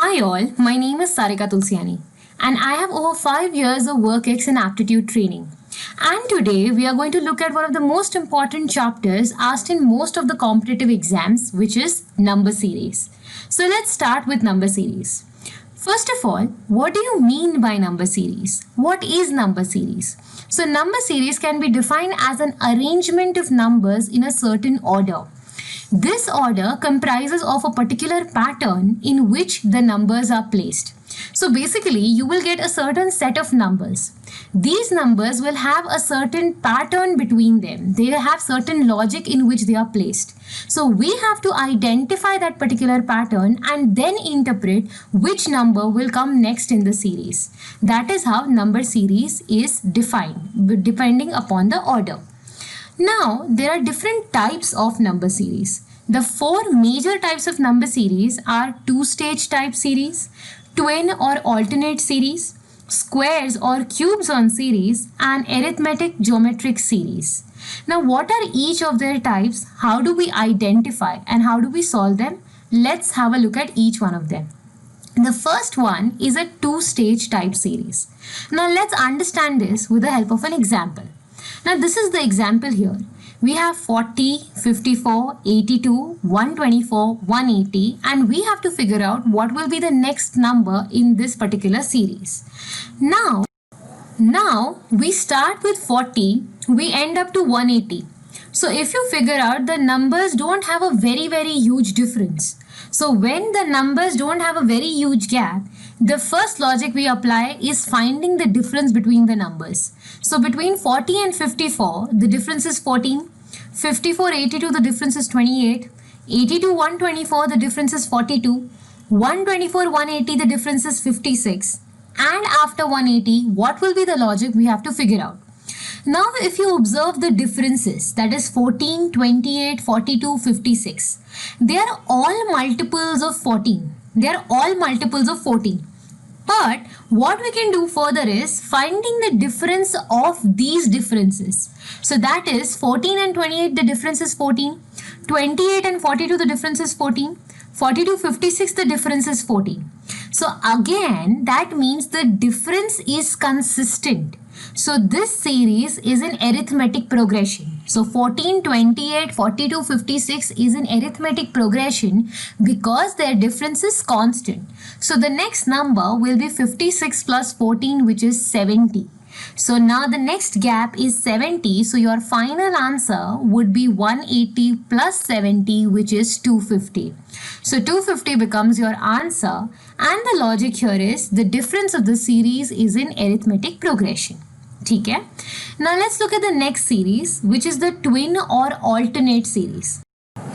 Hi all, my name is Sarika Tulsiani and I have over 5 years of work ex and aptitude training. And today we are going to look at one of the most important chapters asked in most of the competitive exams, which is number series. So let's start with number series. First of all, what do you mean by number series? What is number series? So number series can be defined as an arrangement of numbers in a certain order. This order comprises of a particular pattern in which the numbers are placed. So basically, you will get a certain set of numbers. These numbers will have a certain pattern between them. They have certain logic in which they are placed. So we have to identify that particular pattern and then interpret which number will come next in the series. That is how number series is defined, depending upon the order. Now, there are different types of number series. The four major types of number series are two-stage type series, twin or alternate series, squares or cubes on series, and arithmetic geometric series. Now, what are each of their types? How do we identify and how do we solve them? Let's have a look at each one of them. The first one is a two-stage type series. Now, let's understand this with the help of an example. Now this is the example here. We have 40, 54, 82, 124, 180 and we have to figure out what will be the next number in this particular series. Now we start with 40, we end up to 180. So if you figure out, the numbers don't have a very huge difference. So when the numbers don't have a very huge gap, the first logic we apply is finding the difference between the numbers. So between 40 and 54, the difference is 14. 54, 82, the difference is 28. 82, 124, the difference is 42. 124, 180, the difference is 56. And after 180, what will be the logic we have to figure out? Now, if you observe the differences, that is 14, 28, 42, 56, they are all multiples of 14. They are all multiples of 14. But what we can do further is finding the difference of these differences. So that is 14 and 28, the difference is 14. 28 and 42, the difference is 14. 42, 56, the difference is 14. So again, that means the difference is consistent. So this series is an arithmetic progression. So 14, 28, 42, 56 is an arithmetic progression because their difference is constant. So the next number will be 56 plus 14, which is 70. So now the next gap is 70. So your final answer would be 180 plus 70, which is 250. So 250 becomes your answer. And the logic here is the difference of the series is in arithmetic progression. Okay? Now let's look at the next series, which is the twin or alternate series.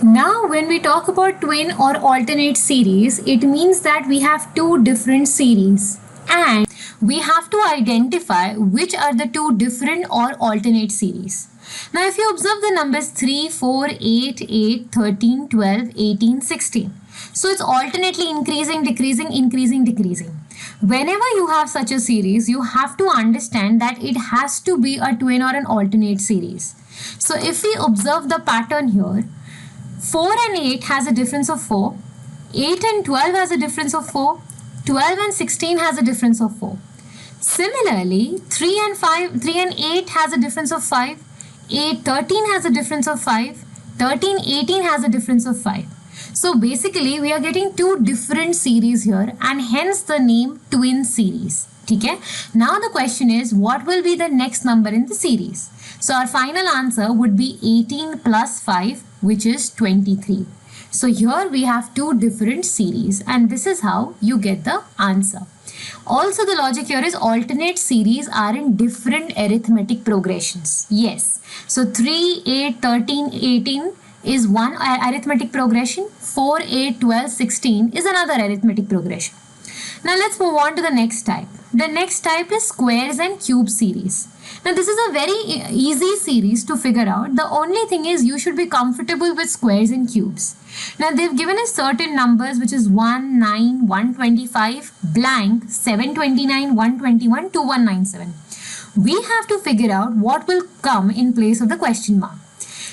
Now when we talk about twin or alternate series, it means that we have two different series and we have to identify which are the two different or alternate series. Now if you observe the numbers 3, 4, 8, 8, 13, 12, 18, 16. So it's alternately increasing, decreasing, increasing, decreasing. Whenever you have such a series, you have to understand that it has to be a twin or an alternate series. So if we observe the pattern here, 4 and 8 has a difference of 4, 8 and 12 has a difference of 4, 12 and 16 has a difference of 4. Similarly, 3 and 8 has a difference of 5, 13 has a difference of 5, 13, 18 has a difference of 5. So basically we are getting two different series here and hence the name twin series. Okay? Now the question is, what will be the next number in the series? So our final answer would be 18 plus 5, which is 23. So here we have two different series and this is how you get the answer. Also the logic here is alternate series are in different arithmetic progressions. Yes. So 3, 8, 13, 18 is one arithmetic progression. 4, 8, 12, 16 is another arithmetic progression. Now let's move on to the next type. The next type is squares and cube series. Now this is a very easy series to figure out. The only thing is you should be comfortable with squares and cubes. Now they've given us certain numbers, which is 1, 9, 125, blank, 729, 121, 2197. We have to figure out what will come in place of the question mark.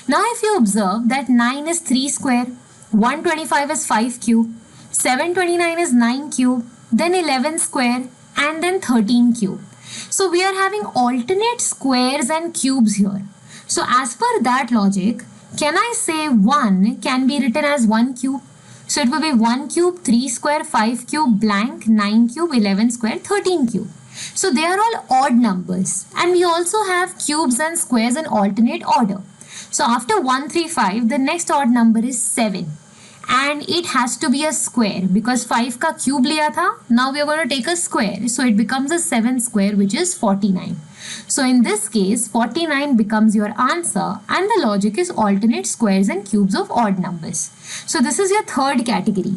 Now if you observe that 9 is 3 square, 125 is 5 cube, 729 is 9 cube, then 11 square, and then 13 cube. So we are having alternate squares and cubes here. So as per that logic, can I say 1 can be written as 1 cube? So it will be 1 cube, 3 square, 5 cube, blank, 9 cube, 11 square, 13 cube. So they are all odd numbers, and we also have cubes and squares in alternate order. So after 1, 3, 5, the next odd number is 7. And it has to be a square because 5 का cube लिया था. Now we are going to take a square. So it becomes a 7 square, which is 49. So in this case, 49 becomes your answer, and the logic is alternate squares and cubes of odd numbers. So this is your third category.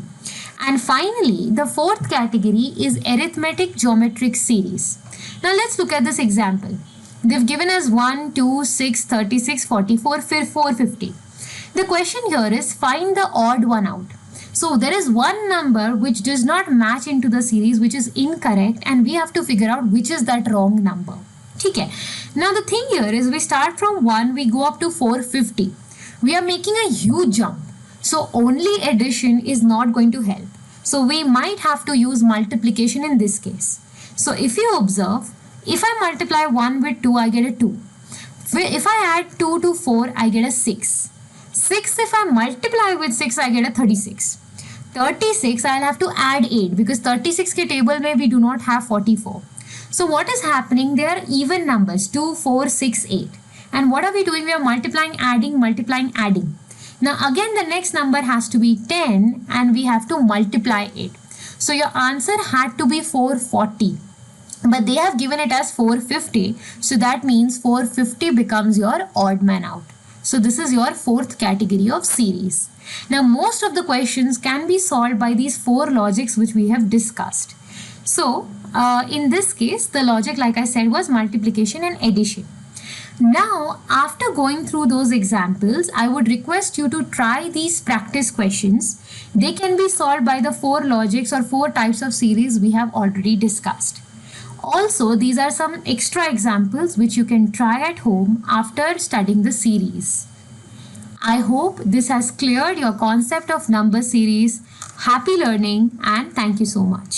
And finally, the fourth category is arithmetic geometric series. Now let's look at this example. They've given us 1, 2, 6, 36, 44, 450. The question here is find the odd one out. So there is one number which does not match into the series, which is incorrect, and we have to figure out which is that wrong number. Okay. Now the thing here is we start from 1, we go up to 450. We are making a huge jump. So only addition is not going to help. So we might have to use multiplication in this case. So if you observe, if I multiply 1 with 2, I get a 2. If I add 2 to 4, I get a 6. 6, if I multiply with 6, I get a 36. 36, I'll have to add 8 because 36 ke table mein we do not have 44. So what is happening? They are even numbers, 2, 4, 6, 8. And what are we doing? We are multiplying, adding, multiplying, adding. Now again the next number has to be 10 and we have to multiply it. So your answer had to be 440. But they have given it as 450. So that means 450 becomes your odd man out. So this is your fourth category of series. Now most of the questions can be solved by these four logics which we have discussed. So in this case, the logic, like I said, was multiplication and addition. Now, after going through those examples, I would request you to try these practice questions. They can be solved by the four logics or four types of series we have already discussed. Also, these are some extra examples which you can try at home after studying the series. I hope this has cleared your concept of number series. Happy learning and thank you so much.